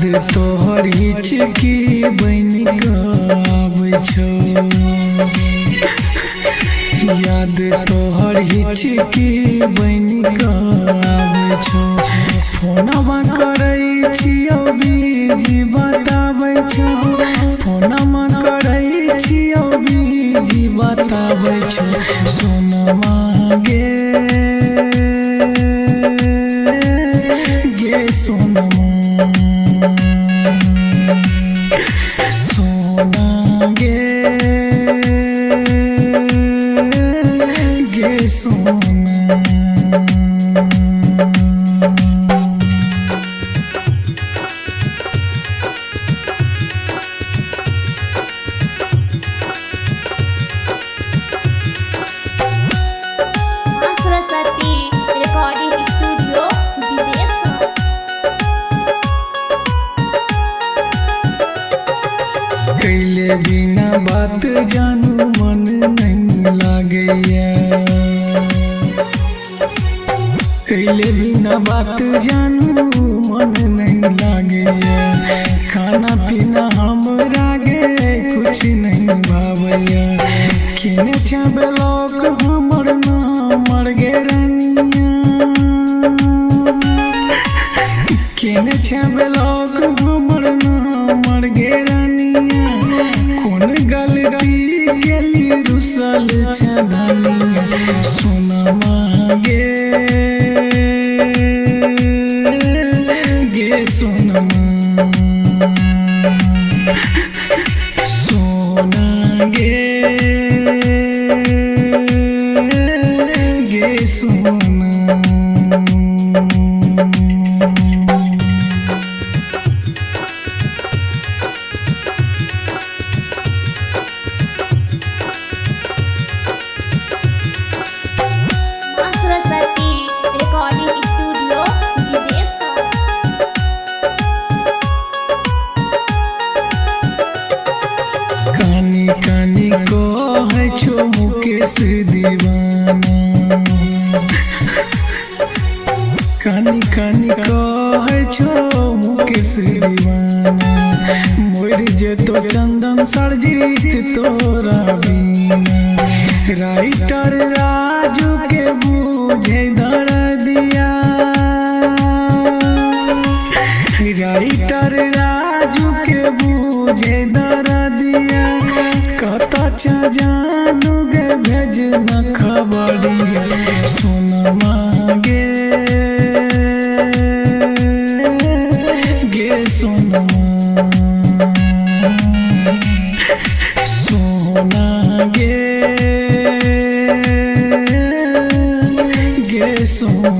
तोहर हिचकी बन आबै छौ, याद तोहर हिचकी बन आबै छौ। फोनवा करै छियौ बीजी बताबै छौ, फोनवा करै छियौ बीजी बताबै छौ। सोनमा गे गे सोनमा, सोना गे गे सोना। सरस्वती रिकॉर्डिंग स्टूडियो विदेश। कैले बिना बात जानू मन नहीं लागैया, कैले बिना बात जानू मन नहीं लागैया। खाना पीना हमरा गे कुछ नहीं भावैया, केने चाबे लोक हमर नाम गे रानिया, केने चाबे लोक हमर नाम गे रानिया। कोन गलती गेली रुसल छ धनिया, सोनमा गे गे सोनमा, सोना गे गे सोना। सरस्वती रिकॉर्डिंग स्टूडियो विदेश। कानी कानी कहै छौ मुकेश दीवाना, कानी कानी कहै छौ मुकेश दीवाना। मोर जेतो चंदन सरजीत तोरा बिना, राइटर राजू के बुझे दर्दिया, राइटर राजू के बुझे दर्दिया। कता चा जानू गे भेज न खबरिया, सोनमा गे गे सोनमा, सोना गे गे सोना।